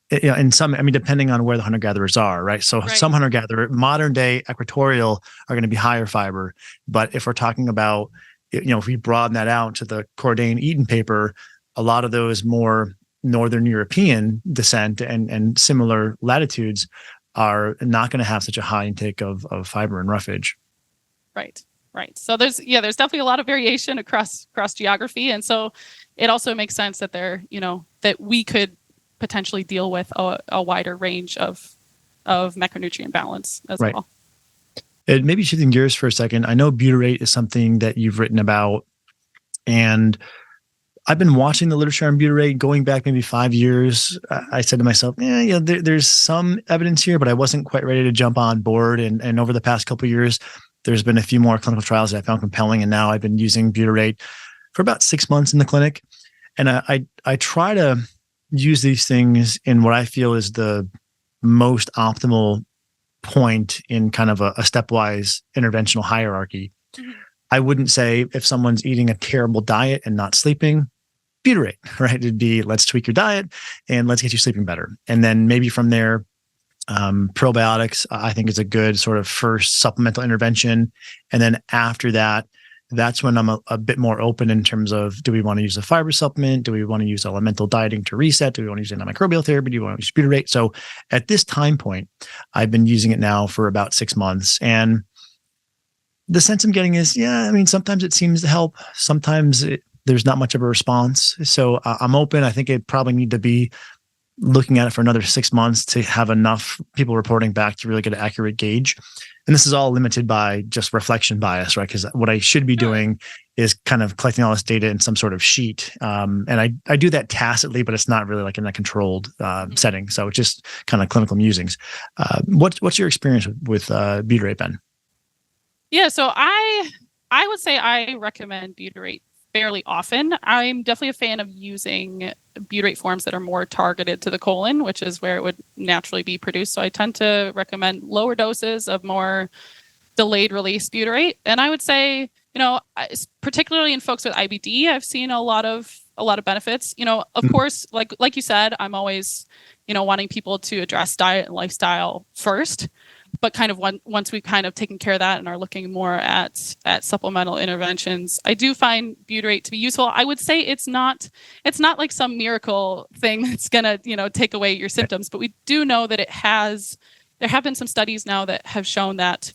And some, depending on where the hunter-gatherers are, right? So some hunter-gatherer, modern day equatorial, are going to be higher fiber. But if we're talking about, if we broaden that out to the Cordain-Eaton paper, a lot of those more Northern European descent and similar latitudes are not going to have such a high intake of fiber and roughage. Right. So there's definitely a lot of variation across geography. And so it also makes sense that that we could potentially deal with a wider range of macronutrient balance as Right. well. And maybe shifting gears for a second, I know butyrate is something that you've written about, and I've been watching the literature on butyrate going back maybe 5 years. I said to myself, there's some evidence here, but I wasn't quite ready to jump on board. And over the past couple of years, there's been a few more clinical trials that I found compelling, and now I've been using butyrate for about 6 months in the clinic. And I try to use these things in what I feel is the most optimal point in kind of a stepwise interventional hierarchy. Mm-hmm. I wouldn't say if someone's eating a terrible diet and not sleeping, butyrate, right? It'd be, let's tweak your diet and let's get you sleeping better. And then maybe from there, probiotics, I think, is a good sort of first supplemental intervention. And then after that, that's when I'm a bit more open in terms of, do we want to use a fiber supplement? Do we want to use elemental dieting to reset? Do we want to use antimicrobial therapy? Do we want to use butyrate? So at this time point, I've been using it now for about 6 months. And the sense I'm getting is, sometimes it seems to help. Sometimes there's not much of a response. So I'm open. I think it probably need to be looking at it for another 6 months to have enough people reporting back to really get an accurate gauge. And this is all limited by just reflection bias, right? Because what I should be doing is kind of collecting all this data in some sort of sheet. And I do that tacitly, but it's not really like in a controlled setting. So it's just kind of clinical musings. What's your experience with butyrate, Ben? Yeah, so I would say I recommend butyrate fairly often. I'm definitely a fan of using butyrate forms that are more targeted to the colon, which is where it would naturally be produced. So I tend to recommend lower doses of more delayed release butyrate. And I would say, particularly in folks with IBD, I've seen a lot of benefits. Of course, like you said, I'm always, wanting people to address diet and lifestyle first. But kind of once we've kind of taken care of that and are looking more at supplemental interventions, I do find butyrate to be useful. I would say it's not like some miracle thing that's gonna take away your symptoms, but we do know that there have been some studies now that have shown that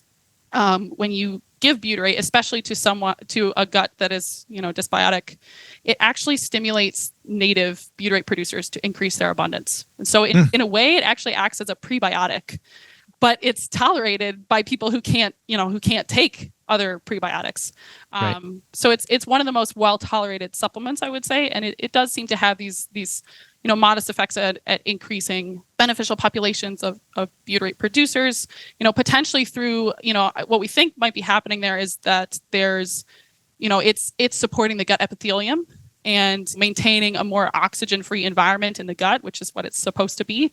when you give butyrate, especially to a gut that is dysbiotic, it actually stimulates native butyrate producers to increase their abundance. And so in a way, it actually acts as a prebiotic. But it's tolerated by people who can't take other prebiotics. Right. So it's one of the most well-tolerated supplements, I would say. And it does seem to have these modest effects at increasing beneficial populations of butyrate producers, potentially through, what we think might be happening there is that there's, it's supporting the gut epithelium and maintaining a more oxygen-free environment in the gut, which is what it's supposed to be.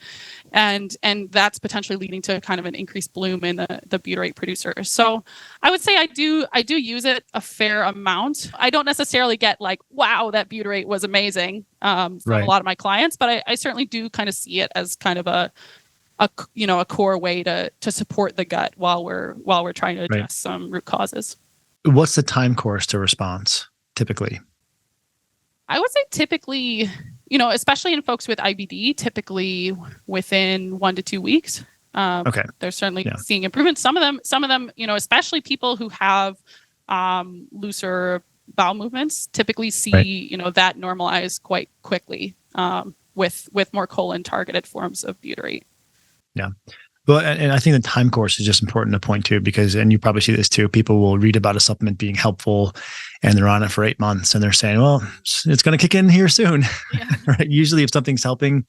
And that's potentially leading to kind of an increased bloom in the butyrate producer. So I would say I do use it a fair amount. I don't necessarily get like, wow, that butyrate was amazing from a lot of my clients, but I certainly do kind of see it as kind of a core way to support the gut while we're trying to address some root causes. What's the time course to response typically? I would say typically, especially in folks with IBD, typically within 1 to 2 weeks. They're certainly seeing improvements. Some of them, especially people who have looser bowel movements, typically see, that normalize quite quickly with more colon targeted forms of butyrate. Yeah. Well, and I think the time course is just important to point to because, and you probably see this too, people will read about a supplement being helpful and they're on it for 8 months and they're saying, well, it's going to kick in here soon. Yeah. Right? Usually if something's helping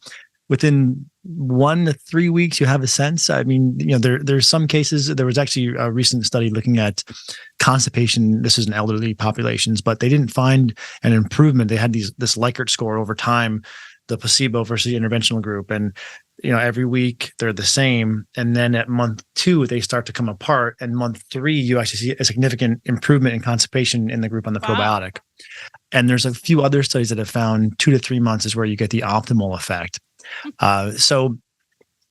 within 1 to 3 weeks, you have a sense. I mean, there's some cases, there was actually a recent study looking at constipation. This is in elderly populations, but they didn't find an improvement. They had this Likert score over time, the placebo versus the interventional group. And every week they're the same. And then at month 2, they start to come apart. And month 3, you actually see a significant improvement in constipation in the group on the probiotic. And there's a few other studies that have found 2 to 3 months is where you get the optimal effect. So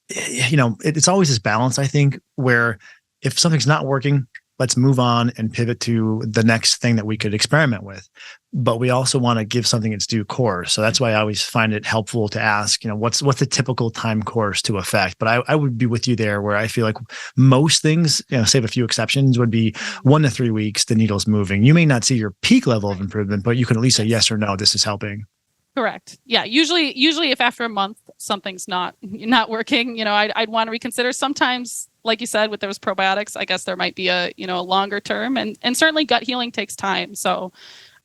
it's always this balance, I think, where if something's not working, let's move on and pivot to the next thing that we could experiment with. But we also want to give something its due course. So that's why I always find it helpful to ask, what's the typical time course to effect? But I would be with you there where I feel like most things, save a few exceptions, would be 1 to 3 weeks, the needle's moving. You may not see your peak level of improvement, but you can at least say yes or no, this is helping. Correct. Yeah. Usually if after a month something's not working, I'd want to reconsider. Sometimes, like you said, with those probiotics, I guess there might be a longer term, and certainly gut healing takes time. So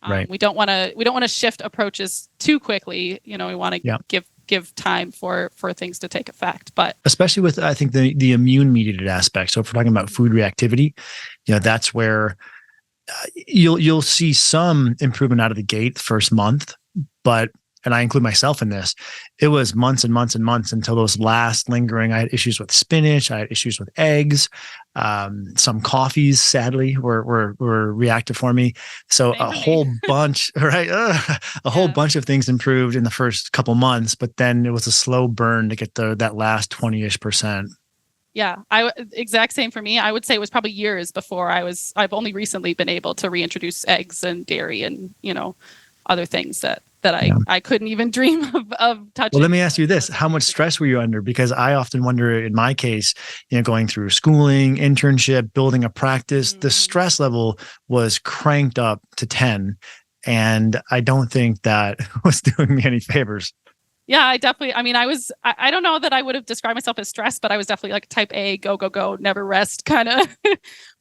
Right. we don't want to shift approaches too quickly. We want to give time for things to take effect. But especially with, I think, the immune mediated aspect. So if we're talking about food reactivity, that's where you'll see some improvement out of the gate the first month, but, and I include myself in this, it was months and months and months until those last lingering. I had issues with spinach. I had issues with eggs. Some coffees, sadly, were reactive for me. So a whole bunch, right? A whole bunch of things improved in the first couple months, but then it was a slow burn to get that last 20-ish%. Yeah, exact same for me. I would say it was probably years before I've only recently been able to reintroduce eggs and dairy and, other things that I couldn't even dream of touching. Well, let me ask you this. How much stress were you under? Because I often wonder, in my case, going through schooling, internship, building a practice, the stress level was cranked up to 10. And I don't think that was doing me any favors. Yeah, I don't know that I would have described myself as stressed, but I was definitely like type A, go, go, go, never rest kind of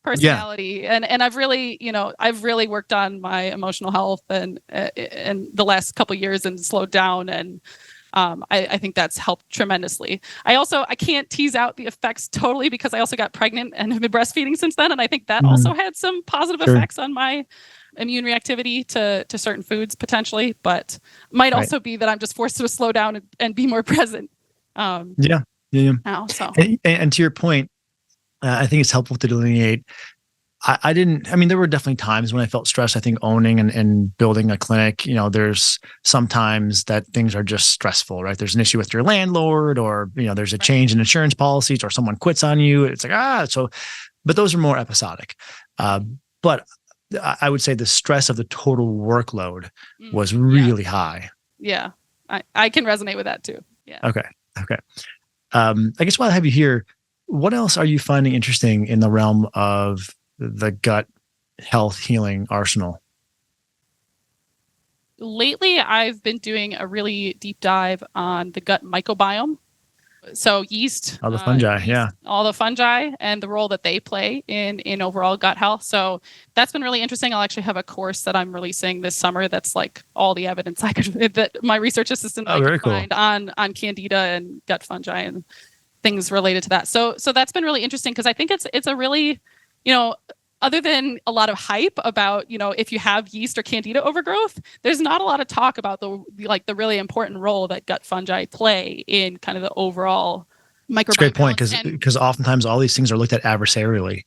personality. Yeah. And I've really worked on my emotional health and the last couple of years and slowed down. And I think that's helped tremendously. I can't tease out the effects totally because I also got pregnant and have been breastfeeding since then. And I think that also had some positive effects on my immune reactivity to certain foods potentially, but might also be that I'm just forced to slow down and be more present. Now, so. And to your point, I think it's helpful to delineate. There were definitely times when I felt stressed. I think owning and building a clinic, there's sometimes that things are just stressful, right? There's an issue with your landlord, or, there's a change in insurance policies, or someone quits on you. It's like, but those are more episodic. But I would say the stress of the total workload was really high. Yeah. I can resonate with that too. Yeah. Okay. I guess while I have you here, what else are you finding interesting in the realm of the gut health healing arsenal? Lately, I've been doing a really deep dive on the gut microbiome. So yeast, all the fungi, all the fungi and the role that they play in overall gut health. So that's been really interesting. I'll actually have a course that I'm releasing this summer that's like all the evidence that my research assistant could find on candida and gut fungi and things related to that. So that's been really interesting because I think it's a really, other than a lot of hype about, if you have yeast or candida overgrowth, there's not a lot of talk about the really important role that gut fungi play in kind of the overall microbiome. That's a great point, because oftentimes all these things are looked at adversarially.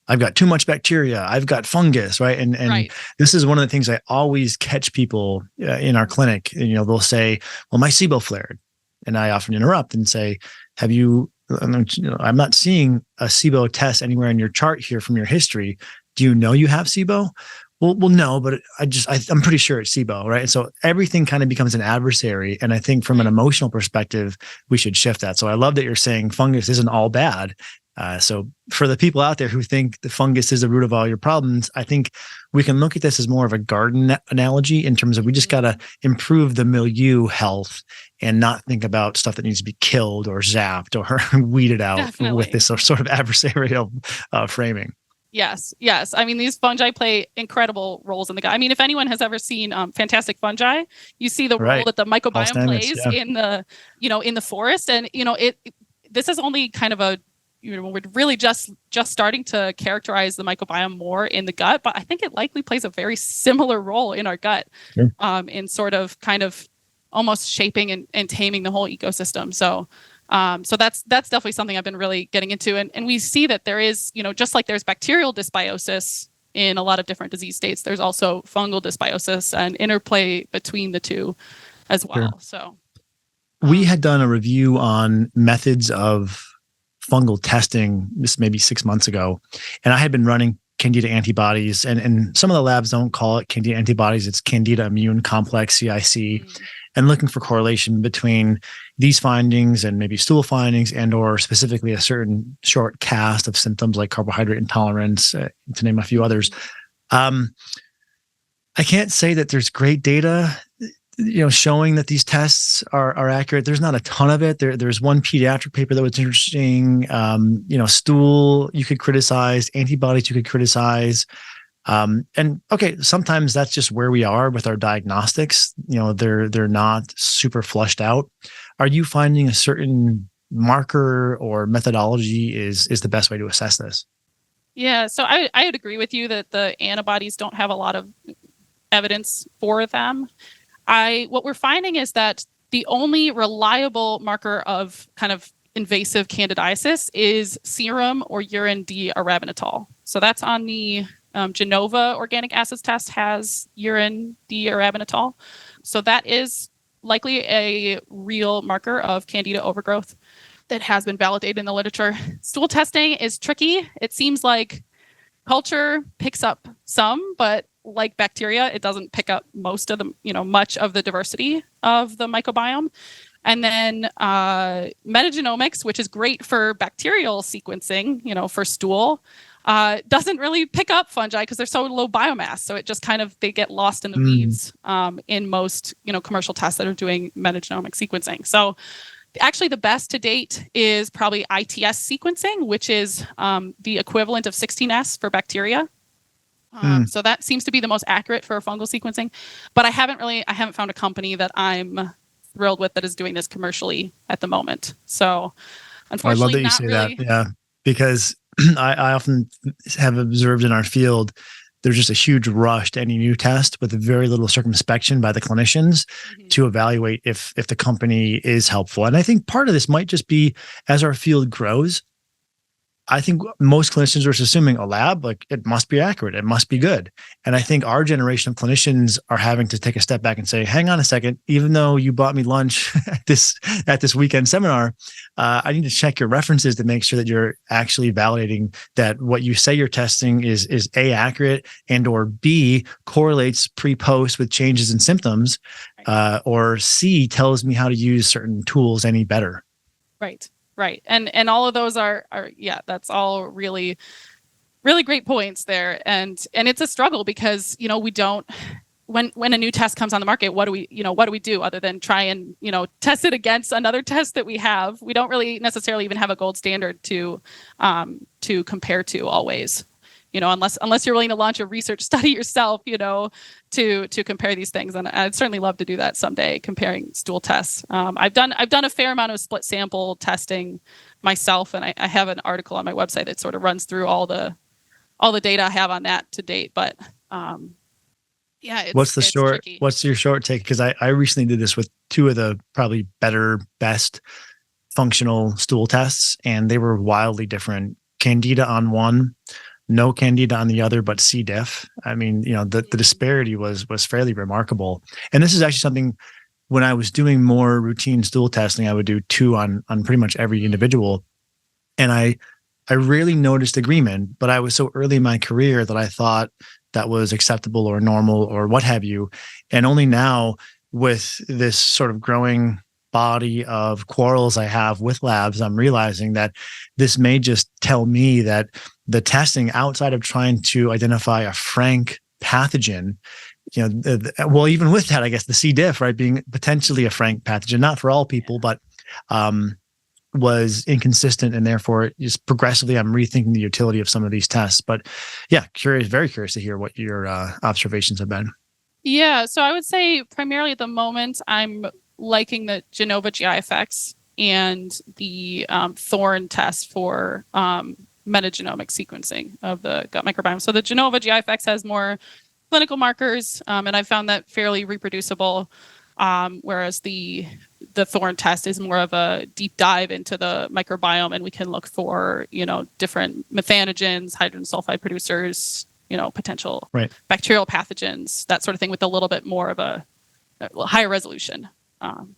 I've got too much bacteria. I've got fungus, right? And this is one of the things I always catch people in our clinic. They'll say, well, my SIBO flared. And I often interrupt and say, have you... I'm not seeing a SIBO test anywhere in your chart here from your history. Do you know you have SIBO? Well, no, but I'm pretty sure it's SIBO, right? And so everything kind of becomes an adversary. And I think from an emotional perspective, we should shift that. So I love that you're saying fungus isn't all bad. So for the people out there who think the fungus is the root of all your problems, I think we can look at this as more of a garden analogy in terms of we just got to improve the milieu health and not think about stuff that needs to be killed or zapped or weeded out with this sort of adversarial framing. Yes. I mean, these fungi play incredible roles in the gut. I mean, if anyone has ever seen Fantastic Fungi, you see the role that the microbiome plays in the forest. And, this is only kind of we're really just starting to characterize the microbiome more in the gut, but I think it likely plays a very similar role in our gut, in sort of kind of almost shaping and taming the whole ecosystem. So that's definitely something I've been really getting into. And we see that there is, just like there's bacterial dysbiosis in a lot of different disease states, there's also fungal dysbiosis and interplay between the two as well. So we had done a review on methods of fungal testing, this maybe 6 months ago, and I had been running candida antibodies, and some of the labs don't call it candida antibodies, it's candida immune complex, CIC, and looking for correlation between these findings and maybe stool findings and or specifically a certain short cast of symptoms like carbohydrate intolerance, to name a few others. I can't say that there's great data showing that these tests are accurate. There's not a ton of it. There's one pediatric paper that was interesting. Stool you could criticize, antibodies you could criticize. And okay, sometimes that's just where we are with our diagnostics. They're not super flushed out. Are you finding a certain marker or methodology is the best way to assess this? Yeah, so I would agree with you that the antibodies don't have a lot of evidence for them. What we're finding is that the only reliable marker of kind of invasive candidiasis is serum or urine D-arabinitol. So that's on the Genova organic acids test has urine D-arabinitol. So that is likely a real marker of candida overgrowth that has been validated in the literature. Stool testing is tricky. It seems like culture picks up some, but like bacteria, it doesn't pick up most of the, much of the diversity of the microbiome. And then metagenomics, which is great for bacterial sequencing, for stool, doesn't really pick up fungi because they're so low biomass. So it just they get lost in the weeds in most, commercial tests that are doing metagenomic sequencing. So actually the best to date is probably ITS sequencing, which is the equivalent of 16S for bacteria. So that seems to be the most accurate for fungal sequencing, but I haven't found a company that I'm thrilled with that is doing this commercially at the moment. So unfortunately, I love that you say that. Yeah, because I often have observed in our field, there's just a huge rush to any new test with very little circumspection by the clinicians to evaluate if the company is helpful. And I think part of this might just be as our field grows, I think most clinicians are assuming a lab, like it must be accurate, it must be good. And I think our generation of clinicians are having to take a step back and say, hang on a second, even though you bought me lunch at this weekend seminar, I need to check your references to make sure that you're actually validating that what you say you're testing is A, accurate, and or B, correlates pre-post with changes in symptoms, or C, tells me how to use certain tools any better. Right. And all of those are that's all really, really great points there. And it's a struggle because, we don't, when a new test comes on the market, what do we do other than try and, test it against another test that we have? We don't really necessarily even have a gold standard to compare to always, unless you're willing to launch a research study yourself, to compare these things. And I'd certainly love to do that someday, comparing stool tests. I've done a fair amount of split sample testing myself, and I have an article on my website that sort of runs through all the data I have on that to date. But what's tricky. What's your short take? Because I recently did this with two of the probably best functional stool tests, and they were wildly different. Candida on one, no candida on the other, but C. diff. I mean, the disparity was fairly remarkable. And this is actually something when I was doing more routine stool testing, I would do two on pretty much every individual. And I rarely noticed agreement, but I was so early in my career that I thought that was acceptable or normal or what have you. And only now with this sort of growing body of quarrels I have with labs, I'm realizing that this may just tell me that the testing outside of trying to identify a frank pathogen, well, even with that, I guess the C. diff, right, being potentially a frank pathogen, not for all people, but was inconsistent, and therefore just progressively I'm rethinking the utility of some of these tests. But yeah, very curious to hear what your observations have been. Yeah, so I would say primarily at the moment, I'm liking the Genova GI-FX and the Thorn test for metagenomic sequencing of the gut microbiome. So the Genova GI-FX has more clinical markers, and I found that fairly reproducible, whereas the Thorn test is more of a deep dive into the microbiome, and we can look for, different methanogens, hydrogen sulfide producers, potential bacterial pathogens, that sort of thing, with a little bit more of a higher resolution.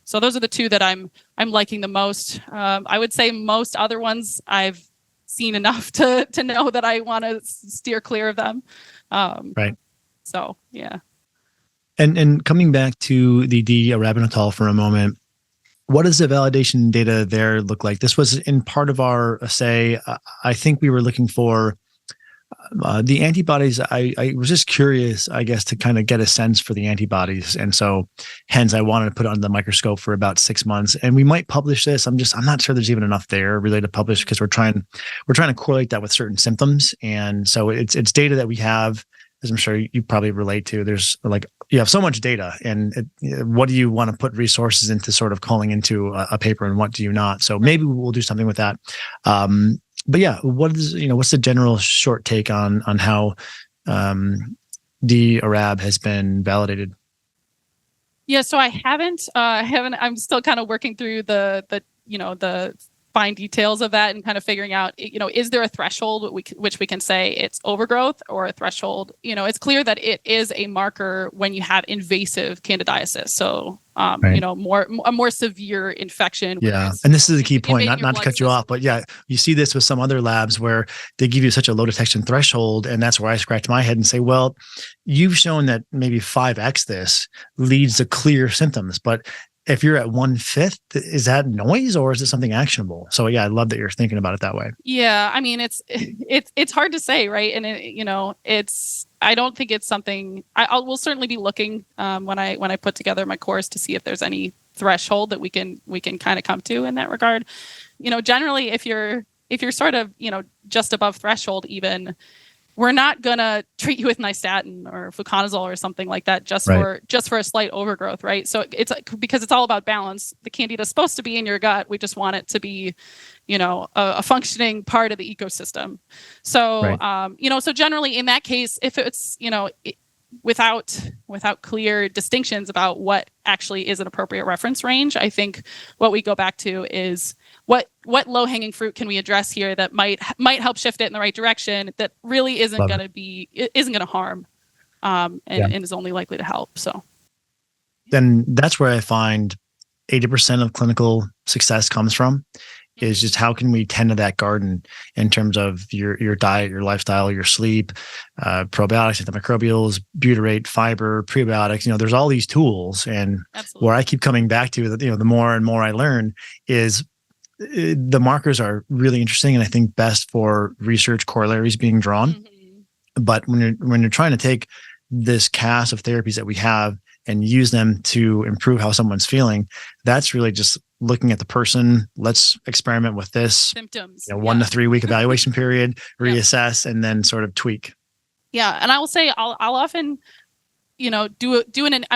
So those are the two that I'm liking the most. I would say most other ones I've seen enough to know that I want to steer clear of them. So yeah. And coming back to the D-arabinitol for a moment, what does the validation data there look like? This was in part of our assay. I think we were looking for The antibodies, I was just curious, I guess, to kind of get a sense for the antibodies. And so hence I wanted to put it under the microscope for about 6 months. And we might publish this. I'm not sure there's even enough there really to publish, because we're trying to correlate that with certain symptoms. And so it's data that we have, as I'm sure you probably relate to. There's like, you have so much data, and what do you want to put resources into sort of calling into a paper, and what do you not? So maybe we'll do something with that. But yeah, what's the general short take on how D-Arab has been validated? Yeah, so I haven't. I'm still kind of working through the fine details of that, and kind of figuring out, is there a threshold which we can say it's overgrowth, or a threshold? It's clear that it is a marker when you have invasive candidiasis. So, Right. a more severe infection. Yeah. And this is a key point, not to cut you off, but yeah, you see this with some other labs where they give you such a low detection threshold. And that's where I scratch my head and say, well, you've shown that maybe 5x this leads to clear symptoms, but if you're at 1/5, is that noise, or is it something actionable? So yeah, I love that you're thinking about it that way. Yeah, I mean, it's hard to say, right? And I don't think it's something we'll certainly be looking when I put together my course to see if there's any threshold that we can kind of come to in that regard. Generally, if you're sort of just above threshold, even, we're not gonna treat you with nystatin or fluconazole or something like that just for a slight overgrowth, right? So it's because it's all about balance. The candida is supposed to be in your gut. We just want it to be, a functioning part of the ecosystem. So, so generally in that case, if it's, without clear distinctions about what actually is an appropriate reference range, I think what we go back to is what low-hanging fruit can we address here that might help shift it in the right direction, that really isn't going to harm, and is only likely to help. So then that's where I find 80% of clinical success comes from, is just how can we tend to that garden in terms of your diet, your lifestyle, your sleep, probiotics, antimicrobials, butyrate, fiber, prebiotics. There's all these tools, and Absolutely. Where I keep coming back to, the more and more I learn is the markers are really interesting, and I think best for research corollaries being drawn. Mm-hmm. But when you're trying to take this cast of therapies that we have and use them to improve how someone's feeling, that's really just looking at the person. Let's experiment with this symptoms, 1 to 3 week evaluation period, reassess, and then sort of tweak. Yeah, and I will say I'll often, I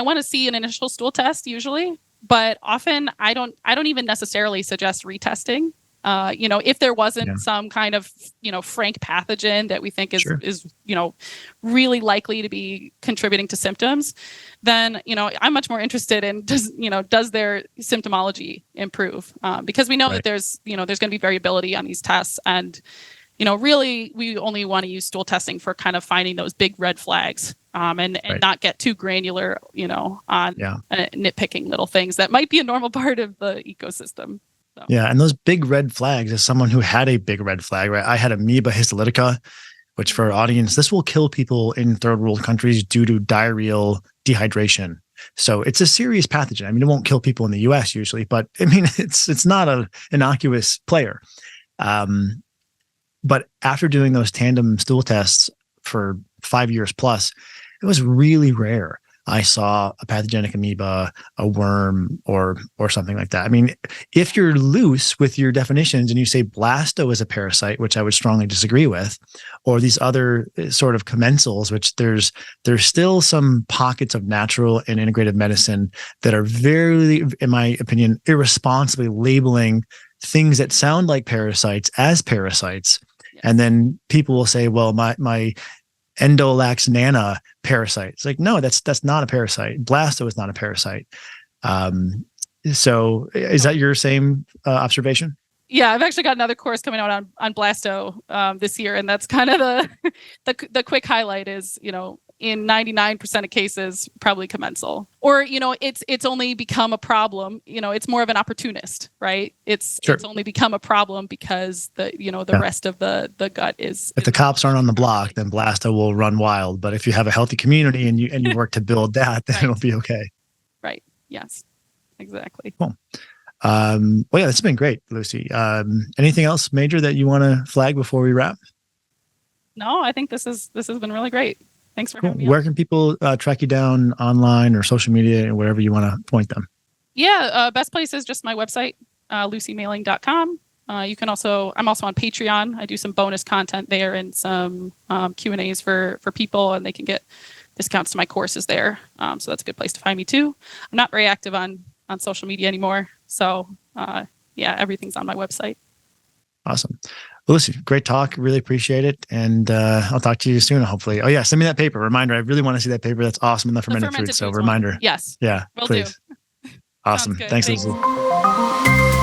want to see an initial stool test usually. But often I don't even necessarily suggest retesting. If there wasn't some kind of, frank pathogen that we think is really likely to be contributing to symptoms, then, I'm much more interested in does their symptomology improve? Because we know that there's going to be variability on these tests, and really we only want to use stool testing for kind of finding those big red flags. And not get too granular, on nitpicking little things that might be a normal part of the ecosystem. So. Yeah, and those big red flags, as someone who had a big red flag, right? I had amoeba histolytica, which for our audience, this will kill people in third world countries due to diarrheal dehydration. So it's a serious pathogen. I mean, it won't kill people in the US usually, but I mean, it's not an innocuous player. But after doing those tandem stool tests for 5 years plus, it was really rare I saw a pathogenic amoeba, a worm, or something like that. I mean, if you're loose with your definitions and you say blasto is a parasite, which I would strongly disagree with, or these other sort of commensals, which there's still some pockets of natural and integrative medicine that are very, in my opinion, irresponsibly labeling things that sound like parasites as parasites. Yes. And then people will say, well, my Endolax nana parasite. It's like, no, that's not a parasite. Blasto is not a parasite. So is that your same observation? Yeah, I've actually got another course coming out on blasto this year, and that's kind of the quick highlight is, in 99% of cases, probably commensal. Or, it's only become a problem. It's more of an opportunist, right? It's only become a problem because the rest of the gut is. If the cops aren't on the block, then blasto will run wild. But if you have a healthy community and you work to build that, then it'll be okay. Right. Yes. Exactly. Cool. Well, yeah, this has been great, Lucy. Anything else major that you want to flag before we wrap? No, I think this has been really great. Thanks for having me. Where can people track you down online or social media or wherever you want to point them? Yeah, best place is just my website, lucymailing.com. You can also, I'm also on Patreon. I do some bonus content there and some Q&As for people, and they can get discounts to my courses there. So that's a good place to find me too. I'm not very active on social media anymore. So yeah, everything's on my website. Awesome. Well, Lucy, great talk. Really appreciate it. And I'll talk to you soon, hopefully. Oh yeah, send me that paper. Reminder. I really want to see that paper. That's awesome in the fermented food. So reminder. Yes. Yeah, Will please. do. Awesome. Thanks, Thanks. Lucy.